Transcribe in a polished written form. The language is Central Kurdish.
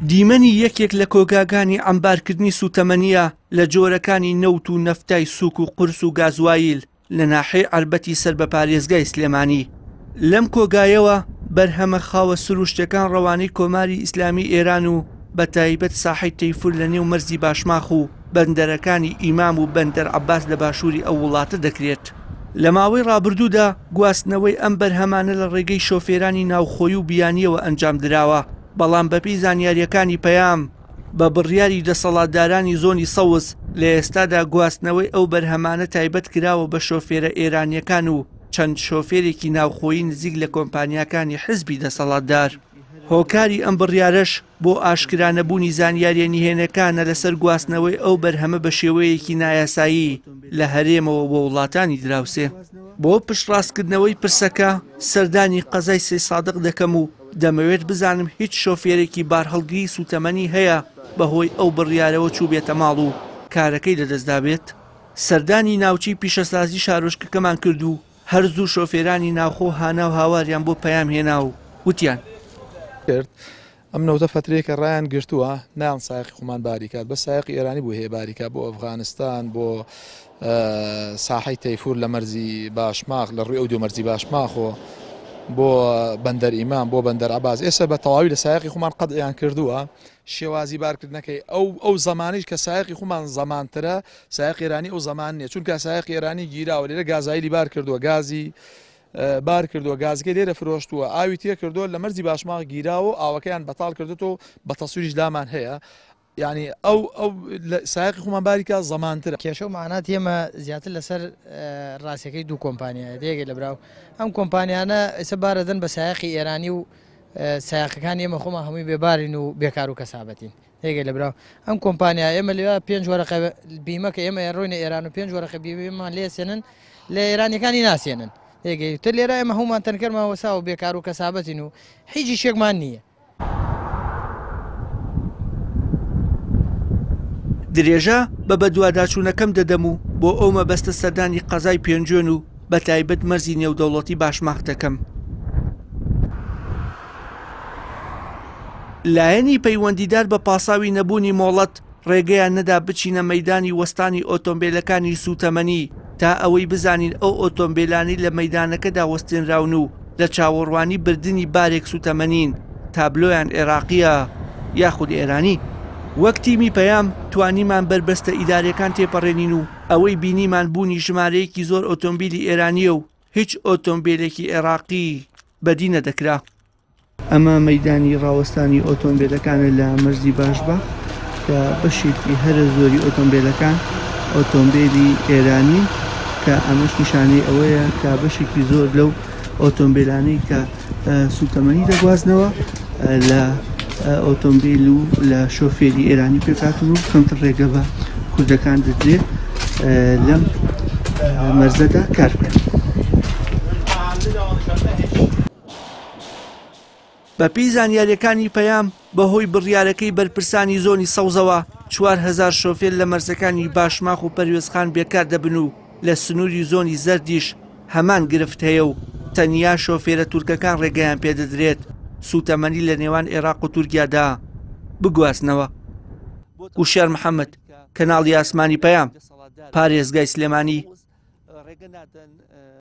دیمەنی یەکێک لە کۆگاکانی عەمبارکردنی سوتەمەنیە لە جۆرەکانی نەوت و نەفتای سووک و قورس و گازوایل لە ناحیەی عەربەتی سەر بە پارێزگای سلێمانی. لەم کۆگایەوە بەرهەمە خاوە سروشتەکان ڕەوانەی کۆماری ئیسلامی ئێران و بە تایبەت ساحەی تەیفور لە نێو مەرزی باشماخ و بەندەرەکانی ئیمام و بەندەر عەباس لە باشووری ئەو وڵاتە دەکرێت. لە ماوەی ڕابردوودا گواستنەوەی ئەم بەرهەمانە لە ڕێگەی شۆفێرانی ناوخۆیی و بیانیەوە ئەنجام درراوە، بەڵام بەپێی زانیاریەکانی پەیام بە بڕیاری دەسەڵاتدارانی زۆنی سەوز لە ئێستادا گواستنەوەی ئەو بەرهەمانە تایبەت کراوە بە شۆفێرە ئێرانیەکان و چەند شۆفێرێکی ناوخۆیی نزیک لە کۆمپانیاکانی حزبی دەسەڵاتدار. هۆکاری ئەم بڕیارەش بۆ ئاشکرانەبوونی زانیاریە نهێنەکانە لەسەر گواستنەوەی ئەو بەرهەمە بە شێوەیەکی نایاسایی لە هەرێمەوە بۆ وڵاتانی دراوسێ. بۆ پشتڕاستکردنەوەی پرسەکە سەردانی قەزای سێ سادق دەکەم و دەمەوێت بزانم هیچ شۆفێرێکی بارهەڵگری سوتەمەنی هەیە بەهۆی ئەو بڕیارەوە چوو بێتە ماڵ و کارەکەی لەدەستدا بێت. سەردانی ناوچی پیشەسازی شارۆچکەکەمان کرد و هەرزوو شۆفێرانی ناوخۆ هانا و هاواریان بۆ پەیام هێنا و وتیان کرد ئەم نەوتە فترەیەکە ڕایان گرتووە نان سایقی خۆمان باریکات بە سایقی ئێرانی بۆ هەیە باریکات بۆ ئەفغانستان بۆ ساحەی تەیفور لە مەرزی باشماخ لە ڕووی ئەو دوو مەرزی باشماخۆ بۆ بەندەر ئیمام بۆ بەندەر عەباس. ئێستا بە تەواوی لە سایقی خۆمان قەدعیان کردووە شێوازی بارکردنەکەی ئەو زمانیش کە سایقی خۆمان زەمانترە سایق ئێرانی ئەو زەمان نییە، چونکە سایق ئێرانی گیراوە لێرە گازایلی بار کردووە گازی بار کردووە گازگەی لێرە فرۆشتووە ئاوی تێ کردووە لە مەرزی باشماغ گیراوە ئاوەکەیان بەتاڵ کردوەوە بە تەسووریش دامان هەیە. یعنی ئەو سایقی خۆمان باریکە زەمانترە. کێشە و معنات ئێمە زیاتر لەسەر ڕاستیەکەی دوو کۆمپانیایە دێگە لە براو ئەم کۆمپانیانە ئێستا بارەدەن بە سایقی ئێرانی و سایقەکان ئێمە خۆمان هەمووی بێبارین و بێکار و کەسابەتین دێگە لە براو ئەم کۆمپانیا ئێمە لێوە 5 وەرەقە بیمەکە ئێمە ڕۆینە ئێران و 5 وەرەقە بیمەمان لێسێنن لە ئێرانیەکانی ناسێنن دێگەی لێرە ئێمە هەمومان تەنکەرمەوە سا و بێکار و کەسابەتین و هیچی شێکمان نییە. درێژە بە بەدواداچوونەکەم دەدەم و بۆ ئەو مەبەستە سەردانی قەزای پێنجۆن و بە تایبەت مەرزی نێودەوڵەتی باشماخ دەکەم. لایەنی پەیوەندیدار بە پاساوی نەبوونی مۆڵەت ڕێگەیان نەدا بچینە مەیدانی وەستانی ئۆتۆمبیلەکانی سوتەمەنی تا ئەوەی بزانین ئەو ئۆتۆمبیلانی لە مەیدانەکەدا وەستێنراون و لە چاوەڕوانی بردننی بارێک سوتەمەنین تابلۆیان عێراقیە یاخود ئێرانی. وەک تیمی پەیام توانیمان بربەستە ئیدارەکان تێپەڕێنین و ئەوەی بینیمان بوونی ژمارەیەکی زۆر ئۆتۆمبیلی ئێرانیە و هیچ ئۆتۆمبیلێکی عێراقی بەدی نەدەکرا. ئەمە مەیدانی ڕاوەستانی ئۆتۆمبیلەکانە لە مەرزی باشباخ کە بەشێکی هەرە زۆری ئۆتۆمبیلەکان ئۆتۆمبیلی ئێرانی کە ئەمەش نیشانەی ئەوەیە کە بەشێکی زۆر لەو ئۆتۆمبیلانەی کە سوتەمەنی دەگوازنەوە لە ئۆتۆمبیل و لە شۆفێری ئێرانی پێکاتون و کەمتر ڕێگە بە کوردەکان دەدرێت لەم مەرزەدا کار بکەن. بەپێی زانیاریەکانی پەیام بەهۆی بڕیارەکەی بەرپرسانی زۆنی سەوزەوە 4000 شۆفێر لە مەرزەکانی باشماخ و پەروێزخان بێکار دەبن و لە سنووری زۆنی زەردیش هەمان گرفت هەیە و تەنیا شۆفێرە تورکەکان ڕێگەیان پێدەدرێت سوتەمەنی لە نێوان عێراق و تورکیادا بگوازنەوە. وشێر محەممەد، کەناڵی ئاسمانی پەیام، پارێزگای سلێمانی.